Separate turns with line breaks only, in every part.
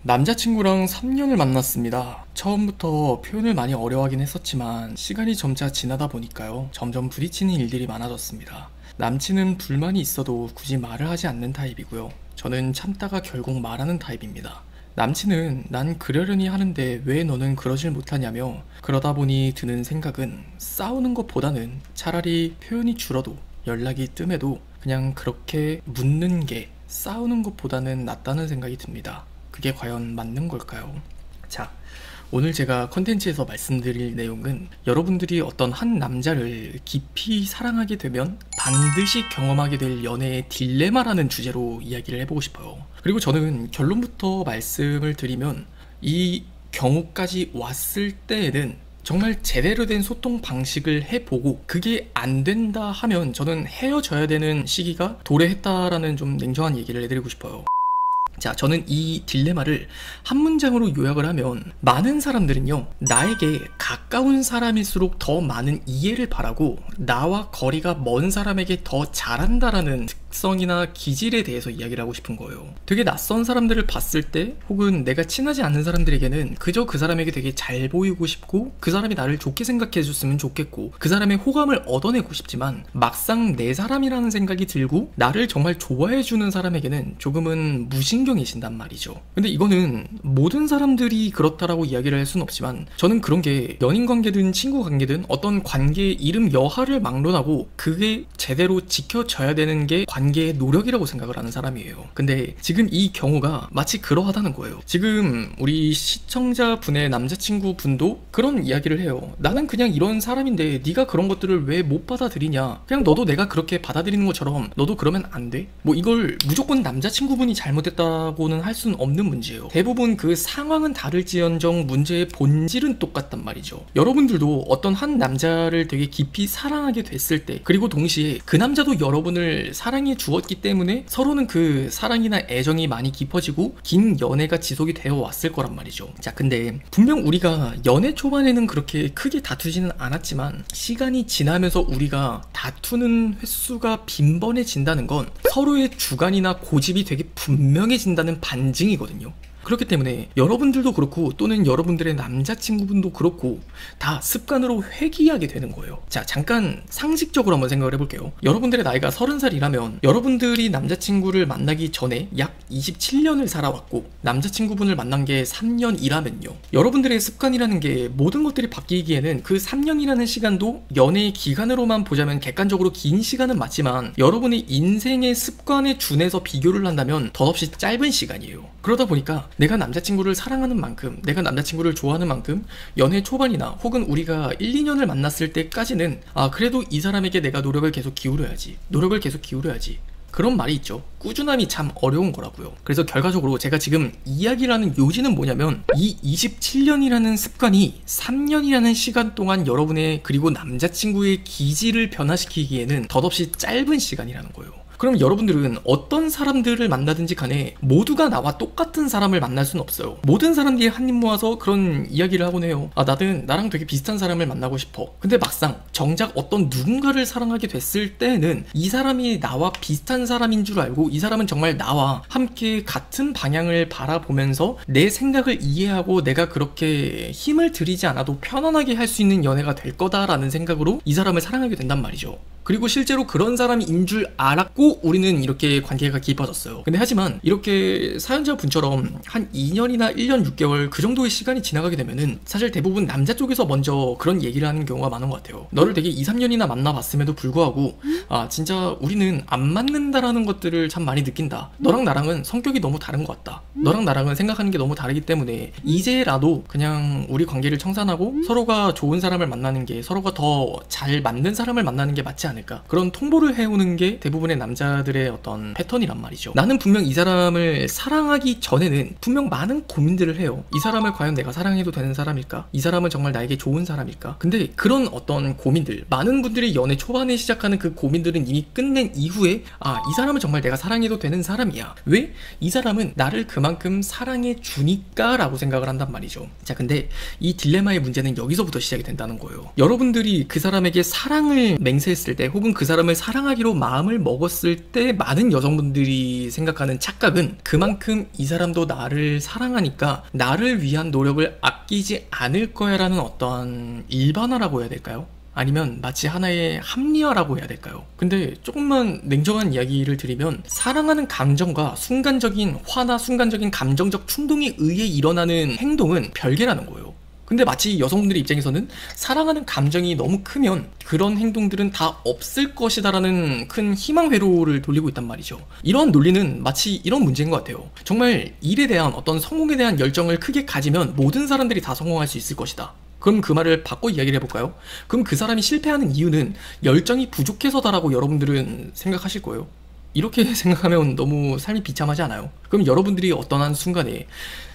남자친구랑 3년을 만났습니다. 처음부터 표현을 많이 어려워하긴 했었지만 시간이 점차 지나다 보니까요, 점점 부딪히는 일들이 많아졌습니다. 남친은 불만이 있어도 굳이 말을 하지 않는 타입이고요. 저는 참다가 결국 말하는 타입입니다. 남친은 난 그러려니 하는데 왜 너는 그러질 못하냐며, 그러다 보니 드는 생각은 싸우는 것보다는 차라리 표현이 줄어도 연락이 뜸해도 그냥 그렇게 묻는 게 싸우는 것보다는 낫다는 생각이 듭니다. 그게 과연 맞는 걸까요? 자, 오늘 제가 컨텐츠에서 말씀드릴 내용은 여러분들이 어떤 한 남자를 깊이 사랑하게 되면 반드시 경험하게 될 연애의 딜레마라는 주제로 이야기를 해보고 싶어요. 그리고 저는 결론부터 말씀을 드리면 이 경우까지 왔을 때에는 정말 제대로 된 소통 방식을 해보고 그게 안 된다 하면 저는 헤어져야 되는 시기가 도래했다라는 좀 냉정한 얘기를 해드리고 싶어요. 자, 저는 이 딜레마를 한 문장으로 요약을 하면, 많은 사람들은요, 나에게 가까운 사람일수록 더 많은 이해를 바라고 나와 거리가 먼 사람에게 더 잘한다라는 특성이나 기질에 대해서 이야기를 하고 싶은 거예요. 되게 낯선 사람들을 봤을 때, 혹은 내가 친하지 않는 사람들에게는 그저 그 사람에게 되게 잘 보이고 싶고 그 사람이 나를 좋게 생각해 줬으면 좋겠고 그 사람의 호감을 얻어내고 싶지만, 막상 내 사람이라는 생각이 들고 나를 정말 좋아해 주는 사람에게는 조금은 무신경해진단 말이죠. 근데 이거는 모든 사람들이 그렇다라고 이야기를 할 수는 없지만, 저는 그런 게 연인 관계든 친구 관계든 어떤 관계의 이름 여하를 막론하고 그게 제대로 지켜져야 되는 게 관계의 노력이라고 생각을 하는 사람이에요. 근데 지금 이 경우가 마치 그러하다는 거예요. 지금 우리 시청자분의 남자친구분도 그런 이야기를 해요. 나는 그냥 이런 사람인데 네가 그런 것들을 왜 못 받아들이냐, 그냥 너도 내가 그렇게 받아들이는 것처럼 너도 그러면 안 돼? 뭐 이걸 무조건 남자친구분이 잘못했다고는 할 수는 없는 문제예요. 대부분 그 상황은 다를지언정 문제의 본질은 똑같단 말이죠. 여러분들도 어떤 한 남자를 되게 깊이 사랑하게 됐을 때, 그리고 동시에 그 남자도 여러분을 사랑해 주었기 때문에 서로는 그 사랑이나 애정이 많이 깊어지고 긴 연애가 지속이 되어 왔을 거란 말이죠. 자, 근데 분명 우리가 연애 초반에는 그렇게 크게 다투지는 않았지만 시간이 지나면서 우리가 다투는 횟수가 빈번해진다는 건 서로의 주관이나 고집이 되게 분명해진다는 반증이거든요. 그렇기 때문에 여러분들도 그렇고, 또는 여러분들의 남자친구분도 그렇고, 다 습관으로 회귀하게 되는 거예요. 자, 잠깐 상식적으로 한번 생각을 해볼게요. 여러분들의 나이가 30살이라면 여러분들이 남자친구를 만나기 전에 약 27년을 살아왔고 남자친구분을 만난 게 3년이라면요, 여러분들의 습관이라는 게 모든 것들이 바뀌기에는 그 3년이라는 시간도 연애의 기간으로만 보자면 객관적으로 긴 시간은 맞지만 여러분의 인생의 습관에 준해서 비교를 한다면 덧없이 짧은 시간이에요. 그러다 보니까 내가 남자친구를 사랑하는 만큼, 내가 남자친구를 좋아하는 만큼 연애 초반이나 혹은 우리가 1, 2년을 만났을 때까지는 그래도 이 사람에게 내가 노력을 계속 기울여야지, 노력을 계속 기울여야지, 그런 말이 있죠. 꾸준함이 참 어려운 거라고요. 그래서 결과적으로 제가 지금 이야기를 하는 요지는 뭐냐면, 이 27년이라는 습관이 3년이라는 시간 동안 여러분의 그리고 남자친구의 기질을 변화시키기에는 덧없이 짧은 시간이라는 거예요. 그럼 여러분들은 어떤 사람들을 만나든지 간에 모두가 나와 똑같은 사람을 만날 수는 없어요. 모든 사람들이 한입 모아서 그런 이야기를 하곤 해요. 나랑 되게 비슷한 사람을 만나고 싶어. 근데 막상 정작 어떤 누군가를 사랑하게 됐을 때는 이 사람이 나와 비슷한 사람인 줄 알고 이 사람은 정말 나와 함께 같은 방향을 바라보면서 내 생각을 이해하고 내가 그렇게 힘을 들이지 않아도 편안하게 할 수 있는 연애가 될 거다라는 생각으로 이 사람을 사랑하게 된단 말이죠. 그리고 실제로 그런 사람인 줄 알았고 우리는 이렇게 관계가 깊어졌어요. 근데 하지만 이렇게 사연자분처럼 한 2년이나 1년 6개월 그 정도의 시간이 지나가게 되면은 사실 대부분 남자 쪽에서 먼저 그런 얘기를 하는 경우가 많은 것 같아요. 너를 되게 2, 3년이나 만나봤음에도 불구하고 진짜 우리는 안 맞는다라는 것들을 참 많이 느낀다. 너랑 나랑은 성격이 너무 다른 것 같다. 너랑 나랑은 생각하는 게 너무 다르기 때문에 이제라도 그냥 우리 관계를 청산하고 서로가 좋은 사람을 만나는 게, 서로가 더 잘 맞는 사람을 만나는 게 맞지 않을까, 그런 통보를 해오는 게 대부분의 남자들의 어떤 패턴이란 말이죠. 나는 분명 이 사람을 사랑하기 전에는 분명 많은 고민들을 해요. 이 사람을 과연 내가 사랑해도 되는 사람일까? 이 사람은 정말 나에게 좋은 사람일까? 근데 그런 어떤 고민들, 많은 분들이 연애 초반에 시작하는 그 고민들은 이미 끝낸 이후에 이 사람은 정말 내가 사랑해도 되는 사람이야. 왜? 이 사람은 나를 그만큼 사랑해 주니까 라고 생각을 한단 말이죠. 자, 근데 이 딜레마의 문제는 여기서부터 시작이 된다는 거예요. 여러분들이 그 사람에게 사랑을 맹세했을 때 때 혹은 그 사람을 사랑하기로 마음을 먹었을 때 많은 여성분들이 생각하는 착각은 그만큼 이 사람도 나를 사랑하니까 나를 위한 노력을 아끼지 않을 거야 라는 어떠한 일반화라고 해야 될까요? 아니면 마치 하나의 합리화라고 해야 될까요? 근데 조금만 냉정한 이야기를 드리면 사랑하는 감정과 순간적인 화나 순간적인 감정적 충동에 의해 일어나는 행동은 별개라는 거예요. 근데 마치 여성분들의 입장에서는 사랑하는 감정이 너무 크면 그런 행동들은 다 없을 것이다 라는 큰 희망 회로를 돌리고 있단 말이죠. 이러한 논리는 마치 이런 문제인 것 같아요. 정말 일에 대한 어떤 성공에 대한 열정을 크게 가지면 모든 사람들이 다 성공할 수 있을 것이다. 그럼 그 말을 바꿔 이야기를 해볼까요? 그럼 그 사람이 실패하는 이유는 열정이 부족해서다라고 여러분들은 생각하실 거예요. 이렇게 생각하면 너무 삶이 비참하지 않아요? 그럼 여러분들이 어떤 한 순간에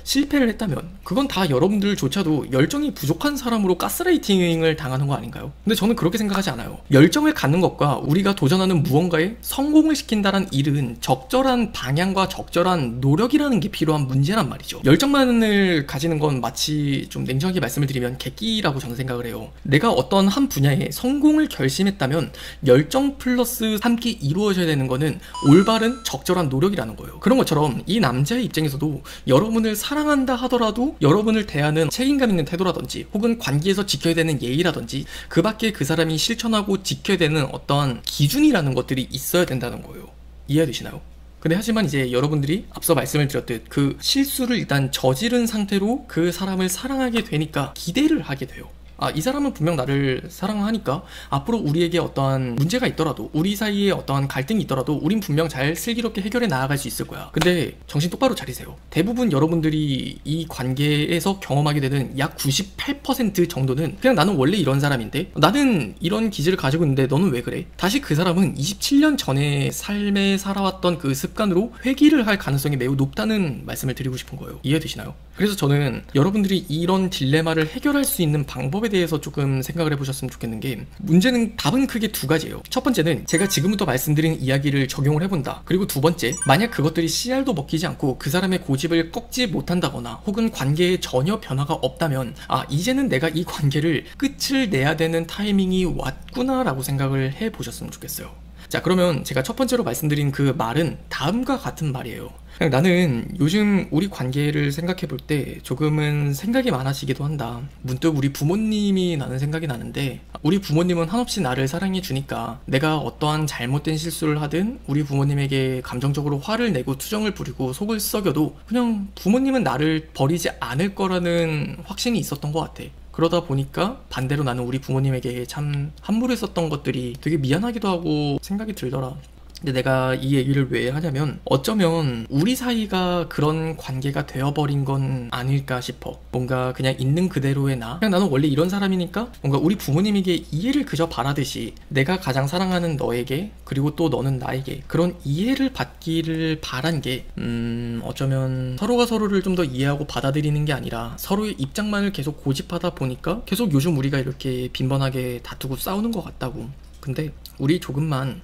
실패를 했다면 그건 다 여러분들조차도 열정이 부족한 사람으로 가스라이팅을 당하는 거 아닌가요? 근데 저는 그렇게 생각하지 않아요. 열정을 갖는 것과 우리가 도전하는 무언가에 성공을 시킨다는 일은 적절한 방향과 적절한 노력이라는 게 필요한 문제란 말이죠. 열정만을 가지는 건 마치 좀 냉정하게 말씀을 드리면 객기라고 저는 생각을 해요. 내가 어떤 한 분야에 성공을 결심했다면 열정 플러스 함께 이루어져야 되는 거는 올바른 적절한 노력이라는 거예요. 그런 것처럼 이 남자의 입장에서도 여러분을 사랑한다 하더라도 여러분을 대하는 책임감 있는 태도라든지 혹은 관계에서 지켜야 되는 예의라든지 그 밖에 그 사람이 실천하고 지켜야 되는 어떠한 기준이라는 것들이 있어야 된다는 거예요. 이해되시나요? 근데 하지만 이제 여러분들이 앞서 말씀을 드렸듯 그 실수를 일단 저지른 상태로 그 사람을 사랑하게 되니까 기대를 하게 돼요. 아, 이 사람은 분명 나를 사랑하니까 앞으로 우리에게 어떠한 문제가 있더라도 우리 사이에 어떠한 갈등이 있더라도 우린 분명 잘 슬기롭게 해결해 나아갈 수 있을 거야. 근데 정신 똑바로 차리세요. 대부분 여러분들이 이 관계에서 경험하게 되는 약 98% 정도는 그냥 나는 원래 이런 사람인데 나는 이런 기질을 가지고 있는데 너는 왜 그래? 다시 그 사람은 27년 전에 삶에 살아왔던 그 습관으로 회귀를 할 가능성이 매우 높다는 말씀을 드리고 싶은 거예요. 이해되시나요? 그래서 저는 여러분들이 이런 딜레마를 해결할 수 있는 방법에 대해서 조금 생각을 해보셨으면 좋겠는 게 문제는 답은 크게 두 가지예요. 첫 번째는 제가 지금부터 말씀드린 이야기를 적용을 해본다. 그리고 두 번째, 만약 그것들이 씨알도 먹히지 않고 그 사람의 고집을 꺾지 못한다거나 혹은 관계에 전혀 변화가 없다면 아, 이제는 내가 이 관계를 끝을 내야 되는 타이밍이 왔구나 라고 생각을 해보셨으면 좋겠어요. 자, 그러면 제가 첫 번째로 말씀드린 그 말은 다음과 같은 말이에요. 그냥 나는 요즘 우리 관계를 생각해 볼 때 조금은 생각이 많아지기도 한다. 문득 우리 부모님이 나는 생각이 나는데 우리 부모님은 한없이 나를 사랑해 주니까 내가 어떠한 잘못된 실수를 하든 우리 부모님에게 감정적으로 화를 내고 투정을 부리고 속을 썩여도 그냥 부모님은 나를 버리지 않을 거라는 확신이 있었던 것 같아. 그러다 보니까 반대로 나는 우리 부모님에게 참 함부로 했었던 것들이 되게 미안하기도 하고 생각이 들더라. 근데 내가 이 얘기를 왜 하냐면 어쩌면 우리 사이가 그런 관계가 되어버린 건 아닐까 싶어. 뭔가 그냥 있는 그대로의 나, 그냥 나는 원래 이런 사람이니까 뭔가 우리 부모님에게 이해를 그저 바라듯이 내가 가장 사랑하는 너에게 그리고 또 너는 나에게 그런 이해를 받기를 바란 게 어쩌면 서로가 서로를 좀 더 이해하고 받아들이는 게 아니라 서로의 입장만을 계속 고집하다 보니까 계속 요즘 우리가 이렇게 빈번하게 다투고 싸우는 것 같다고. 근데 우리 조금만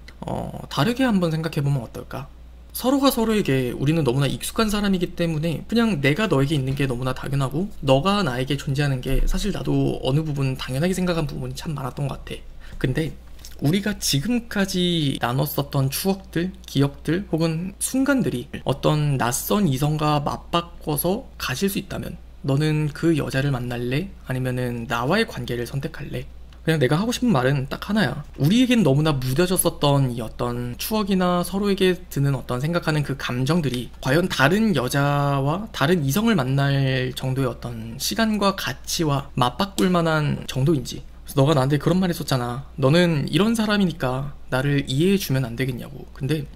다르게 한번 생각해보면 어떨까? 서로가 서로에게 우리는 너무나 익숙한 사람이기 때문에 그냥 내가 너에게 있는 게 너무나 당연하고 너가 나에게 존재하는 게 사실 나도 어느 부분 당연하게 생각한 부분이 참 많았던 것 같아. 근데 우리가 지금까지 나눴었던 추억들, 기억들 혹은 순간들이 어떤 낯선 이성과 맞바꿔서 가실 수 있다면 너는 그 여자를 만날래? 아니면은 나와의 관계를 선택할래? 그냥 내가 하고 싶은 말은 딱 하나야. 우리에겐 너무나 무뎌졌었던 이 어떤 추억이나 서로에게 드는 어떤 생각하는 그 감정들이 과연 다른 여자와 다른 이성을 만날 정도의 어떤 시간과 가치와 맞바꿀 만한 정도인지. 그래서 너가 나한테 그런 말 했었잖아. 너는 이런 사람이니까 나를 이해해주면 안 되겠냐고. 근데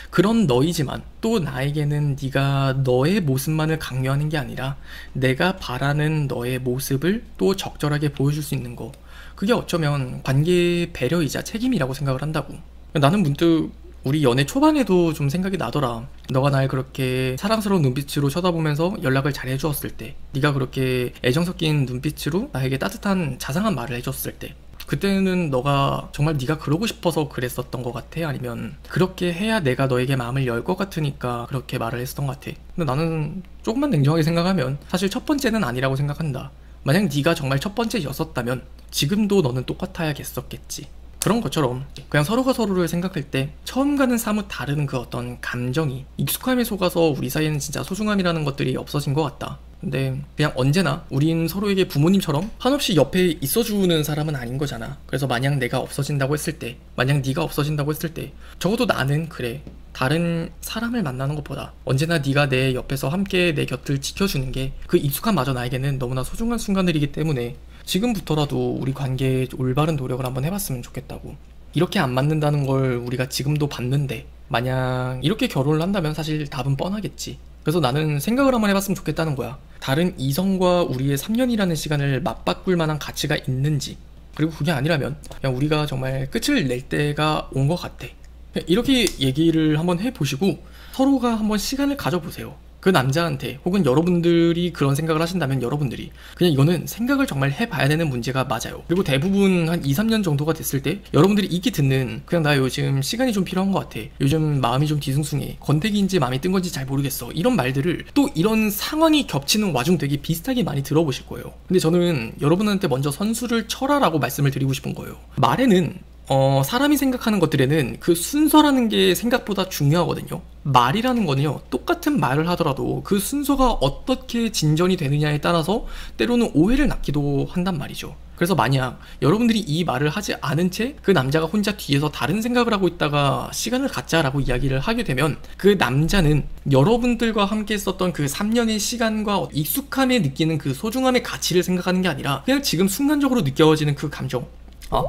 그런 너이지만 또 나에게는 네가 너의 모습만을 강요하는 게 아니라 내가 바라는 너의 모습을 또 적절하게 보여줄 수 있는 거, 그게 어쩌면 관계의 배려이자 책임이라고 생각을 한다고. 나는 문득 우리 연애 초반에도 좀 생각이 나더라. 너가 날 그렇게 사랑스러운 눈빛으로 쳐다보면서 연락을 잘 해주었을 때, 네가 그렇게 애정 섞인 눈빛으로 나에게 따뜻한 자상한 말을 해줬을 때, 그때는 너가 정말 네가 그러고 싶어서 그랬었던 것 같아? 아니면 그렇게 해야 내가 너에게 마음을 열 것 같으니까 그렇게 말을 했었던 것 같아? 근데 나는 조금만 냉정하게 생각하면 사실 첫 번째는 아니라고 생각한다. 만약 네가 정말 첫 번째였었다면 지금도 너는 똑같아야겠었겠지. 그런 것처럼 그냥 서로가 서로를 생각할 때 처음과는 사뭇 다른 그 어떤 감정이 익숙함에 속아서 우리 사이에는 진짜 소중함이라는 것들이 없어진 것 같다. 근데 그냥 언제나 우린 서로에게 부모님처럼 한없이 옆에 있어주는 사람은 아닌 거잖아. 그래서 만약 내가 없어진다고 했을 때, 만약 네가 없어진다고 했을 때 적어도 나는 그래, 다른 사람을 만나는 것보다 언제나 네가 내 옆에서 함께 내 곁을 지켜주는 게 그 익숙함마저 나에게는 너무나 소중한 순간들이기 때문에 지금부터라도 우리 관계에 올바른 노력을 한번 해봤으면 좋겠다고. 이렇게 안 맞는다는 걸 우리가 지금도 봤는데 만약 이렇게 결혼을 한다면 사실 답은 뻔하겠지. 그래서 나는 생각을 한번 해봤으면 좋겠다는 거야. 다른 이성과 우리의 3년이라는 시간을 맞바꿀 만한 가치가 있는지, 그리고 그게 아니라면 그냥 우리가 정말 끝을 낼 때가 온 것 같아. 이렇게 얘기를 한번 해보시고 서로가 한번 시간을 가져보세요. 그 남자한테, 혹은 여러분들이 그런 생각을 하신다면 여러분들이 그냥 이거는 생각을 정말 해봐야 되는 문제가 맞아요. 그리고 대부분 한 2, 3년 정도가 됐을 때 여러분들이 익히 듣는, 그냥 나 요즘 시간이 좀 필요한 것 같아, 요즘 마음이 좀 뒤숭숭해, 권태기인지 마음이 뜬 건지 잘 모르겠어, 이런 말들을 또 이런 상황이 겹치는 와중 되게 비슷하게 많이 들어보실 거예요. 근데 저는 여러분한테 먼저 선수를 쳐라 라고 말씀을 드리고 싶은 거예요. 말에는 사람이 생각하는 것들에는 그 순서라는 게 생각보다 중요하거든요. 말이라는 거는요, 똑같은 말을 하더라도 그 순서가 어떻게 진전이 되느냐에 따라서 때로는 오해를 낳기도 한단 말이죠. 그래서 만약 여러분들이 이 말을 하지 않은 채 그 남자가 혼자 뒤에서 다른 생각을 하고 있다가 시간을 갖자라고 이야기를 하게 되면 그 남자는 여러분들과 함께 썼던 그 3년의 시간과 익숙함에 느끼는 그 소중함의 가치를 생각하는 게 아니라 그냥 지금 순간적으로 느껴지는 그 감정,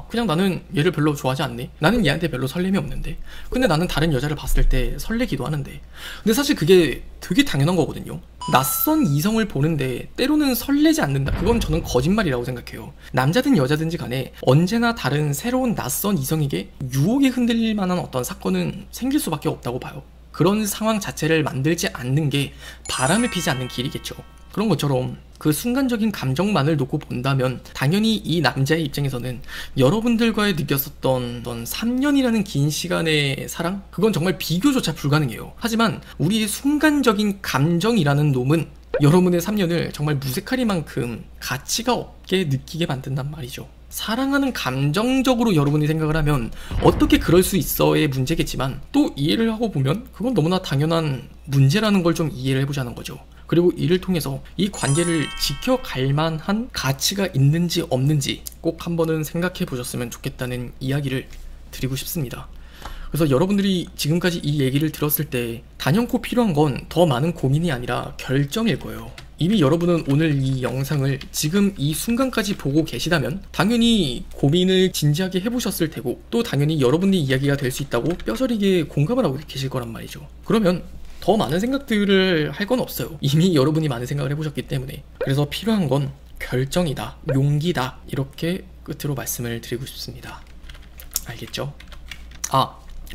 그냥 나는 얘를 별로 좋아하지 않네, 나는 얘한테 별로 설렘이 없는데, 근데 나는 다른 여자를 봤을 때 설레기도 하는데. 근데 사실 그게 되게 당연한 거거든요. 낯선 이성을 보는데 때로는 설레지 않는다, 그건 저는 거짓말이라고 생각해요. 남자든 여자든지 간에 언제나 다른 새로운 낯선 이성에게 유혹에 흔들릴 만한 어떤 사건은 생길 수밖에 없다고 봐요. 그런 상황 자체를 만들지 않는 게 바람을 피지 않는 길이겠죠. 그런 것처럼 그 순간적인 감정만을 놓고 본다면 당연히 이 남자의 입장에서는 여러분들과의 느꼈었던 3년이라는 긴 시간의 사랑? 그건 정말 비교조차 불가능해요. 하지만 우리의 순간적인 감정이라는 놈은 여러분의 3년을 정말 무색하리만큼 가치가 없게 느끼게 만든단 말이죠. 사랑하는 감정적으로 여러분이 생각을 하면 어떻게 그럴 수 있어의 문제겠지만, 또 이해를 하고 보면 그건 너무나 당연한 문제라는 걸 좀 이해를 해보자는 거죠. 그리고 이를 통해서 이 관계를 지켜갈 만한 가치가 있는지 없는지 꼭 한번은 생각해 보셨으면 좋겠다는 이야기를 드리고 싶습니다. 그래서 여러분들이 지금까지 이 얘기를 들었을 때 단연코 필요한 건 더 많은 고민이 아니라 결정일 거예요. 이미 여러분은 오늘 이 영상을 지금 이 순간까지 보고 계시다면 당연히 고민을 진지하게 해보셨을 테고, 또 당연히 여러분의 이야기가 될 수 있다고 뼈저리게 공감을 하고 계실 거란 말이죠. 그러면 더 많은 생각들을 할 건 없어요. 이미 여러분이 많은 생각을 해보셨기 때문에. 그래서 필요한 건 결정이다, 용기다, 이렇게 끝으로 말씀을 드리고 싶습니다. 알겠죠?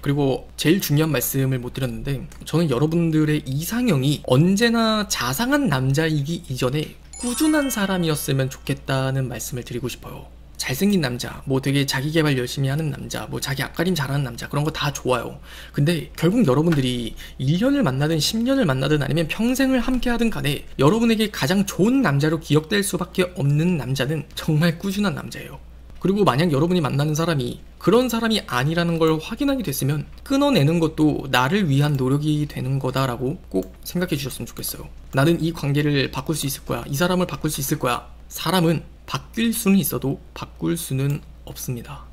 그리고 제일 중요한 말씀을 못 드렸는데, 저는 여러분들의 이상형이 언제나 자상한 남자이기 이전에 꾸준한 사람이었으면 좋겠다는 말씀을 드리고 싶어요. 잘생긴 남자, 뭐 되게 자기개발 열심히 하는 남자, 뭐 자기 앞가림 잘하는 남자, 그런 거 다 좋아요. 근데 결국 여러분들이 1년을 만나든 10년을 만나든 아니면 평생을 함께 하든 간에 여러분에게 가장 좋은 남자로 기억될 수밖에 없는 남자는 정말 꾸준한 남자예요. 그리고 만약 여러분이 만나는 사람이 그런 사람이 아니라는 걸 확인하게 됐으면 끊어내는 것도 나를 위한 노력이 되는 거다라고 꼭 생각해 주셨으면 좋겠어요. 나는 이 관계를 바꿀 수 있을 거야, 이 사람을 바꿀 수 있을 거야. 사람은 바뀔 수는 있어도 바꿀 수는 없습니다.